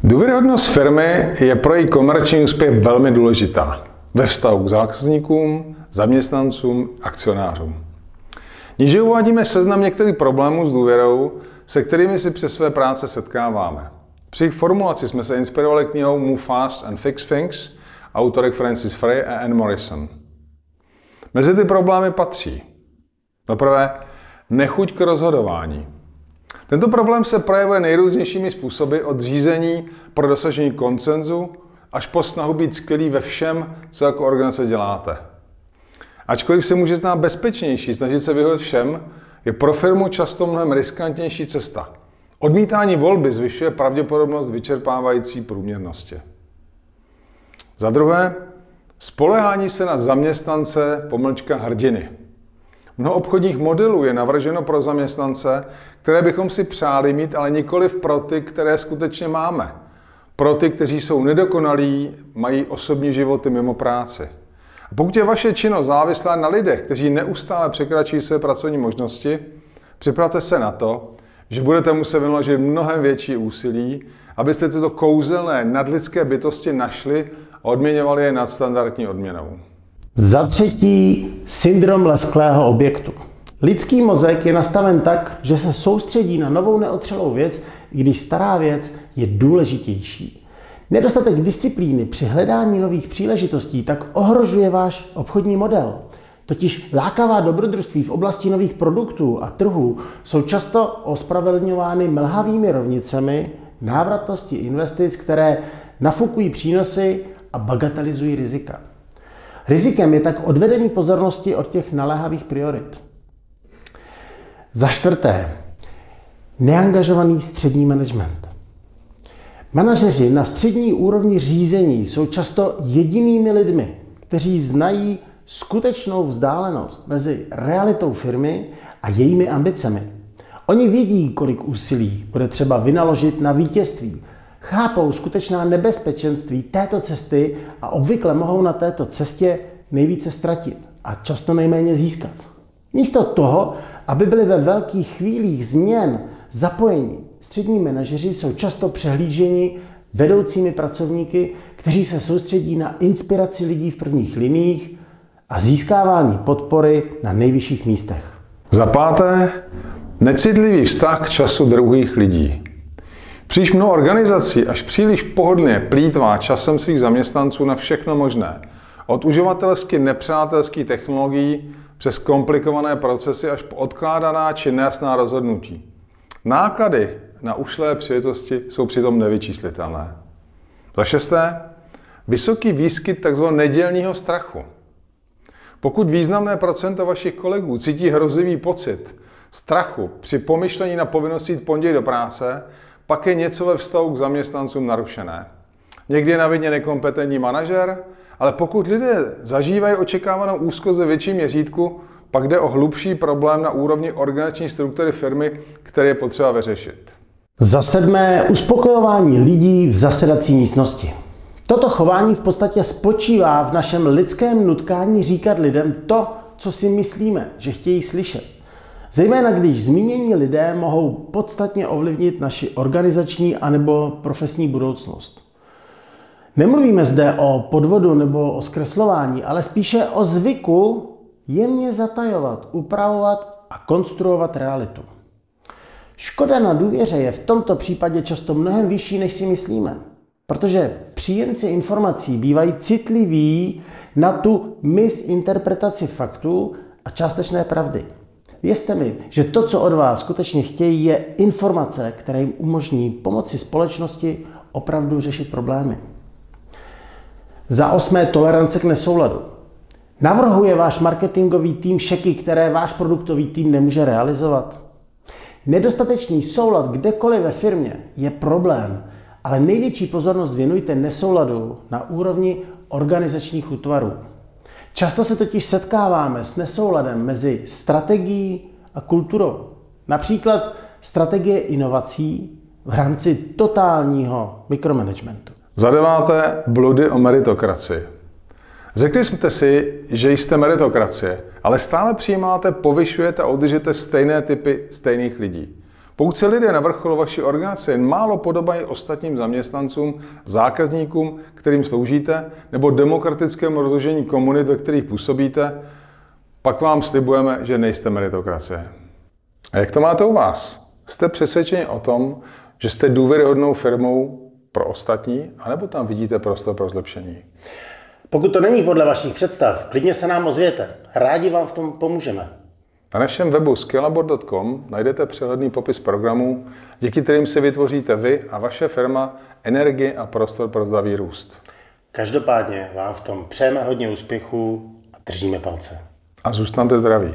Důvěryhodnost firmy je pro její komerční úspěch velmi důležitá ve vztahu k zákazníkům, zaměstnancům, akcionářům. Níže uvádíme seznam některých problémů s důvěrou, se kterými si při své práci setkáváme. Při jejich formulaci jsme se inspirovali knihou Move Fast and Fix Things autorek Francis Frey a Anne Morrison. Mezi ty problémy patří za prvé nechuť k rozhodování. Tento problém se projevuje nejrůznějšími způsoby od řízení pro dosažení konsenzu až po snahu být skvělý ve všem, co jako organizace děláte. Ačkoliv se může zdát bezpečnější snažit se vyhovět všem, je pro firmu často mnohem riskantnější cesta. Odmítání volby zvyšuje pravděpodobnost vyčerpávající průměrnosti. Za druhé, spoléhání se na zaměstnance / hrdiny. Mnoho obchodních modelů je navrženo pro zaměstnance, které bychom si přáli mít, ale nikoliv pro ty, které skutečně máme. Pro ty, kteří jsou nedokonalí, mají osobní životy mimo práci. A pokud je vaše činnost závislá na lidech, kteří neustále překračují své pracovní možnosti, připravte se na to, že budete muset vynaložit mnohem větší úsilí, abyste tyto kouzelné nadlidské bytosti našli a odměňovali je nadstandardní odměnou. Za třetí, syndrom lesklého objektu. Lidský mozek je nastaven tak, že se soustředí na novou neotřelou věc, i když stará věc je důležitější. Nedostatek disciplíny při hledání nových příležitostí tak ohrožuje váš obchodní model. Totiž lákavá dobrodružství v oblasti nových produktů a trhů jsou často ospravedlňovány mlhavými rovnicemi návratnosti investic, které nafukují přínosy a bagatelizují rizika. Rizikem je tak odvedení pozornosti od těch naléhavých priorit. Za čtvrté, neangažovaný střední management. Manažeři na střední úrovni řízení jsou často jedinými lidmi, kteří znají skutečnou vzdálenost mezi realitou firmy a jejími ambicemi. Oni vědí, kolik úsilí bude třeba vynaložit na vítězství, chápou skutečná nebezpečenství této cesty a obvykle mohou na této cestě nejvíce ztratit a často nejméně získat. Místo toho, aby byli ve velkých chvílích změn zapojeni, střední manažeři jsou často přehlíženi vedoucími pracovníky, kteří se soustředí na inspiraci lidí v prvních liniích a získávání podpory na nejvyšších místech. Za páté, necitlivý vztah k času druhých lidí. Příliš mnoho organizací až příliš pohodlně plýtvá časem svých zaměstnanců na všechno možné. Od uživatelsky nepřátelských technologií přes komplikované procesy až po odkládaná či nejasná rozhodnutí. Náklady na ušlé příležitosti jsou přitom nevyčíslitelné. Za šesté, vysoký výskyt tzv. Nedělního strachu. Pokud významné procento vašich kolegů cítí hrozivý pocit strachu při pomyšlení na povinnost jít v pondělí do práce, pak je něco ve vztahu k zaměstnancům narušené. Někdy je na vině nekompetentní manažer, ale pokud lidé zažívají očekávanou úzkost ve větším měřítku, pak jde o hlubší problém na úrovni organizační struktury firmy, který je potřeba vyřešit. Za sedmé, uspokojování lidí v zasedací místnosti. Toto chování v podstatě spočívá v našem lidském nutkání říkat lidem to, co si myslíme, že chtějí slyšet. Zejména když zmínění lidé mohou podstatně ovlivnit naši organizační anebo profesní budoucnost. Nemluvíme zde o podvodu nebo o zkreslování, ale spíše o zvyku jemně zatajovat, upravovat a konstruovat realitu. Škoda na důvěře je v tomto případě často mnohem vyšší, než si myslíme. Protože příjemci informací bývají citliví na tu misinterpretaci faktů a částečné pravdy. Věřte mi, že to, co od vás skutečně chtějí, je informace, které jim umožní pomoci společnosti opravdu řešit problémy. Za osmé, tolerance k nesouladu. Navrhuje váš marketingový tým šeky, které váš produktový tým nemůže realizovat? Nedostatečný soulad kdekoliv ve firmě je problém, ale největší pozornost věnujte nesouladu na úrovni organizačních útvarů. Často se totiž setkáváme s nesouladem mezi strategií a kulturou. Například strategie inovací v rámci totálního mikromanagementu. Za deváté, bludy o meritokracii. Řekli jste si, že jste meritokracie, ale stále přijímáte, povyšujete a udržíte stejné typy stejných lidí. Pokud se lidé na vrcholu vaší organizace jen málo podobají ostatním zaměstnancům, zákazníkům, kterým sloužíte, nebo demokratickému rozložení komunit, ve kterých působíte, pak vám slibujeme, že nejste meritokracie. A jak to máte u vás? Jste přesvědčeni o tom, že jste důvěryhodnou firmou pro ostatní, anebo tam vidíte prostor pro zlepšení? Pokud to není podle vašich představ, klidně se nám ozvěte. Rádi vám v tom pomůžeme. Na našem webu scalabot.com najdete přehledný popis programů, díky kterým si vytvoříte vy a vaše firma energii a prostor pro zdravý růst. Každopádně vám v tom přejeme hodně úspěchů a držíme palce. A zůstaňte zdraví.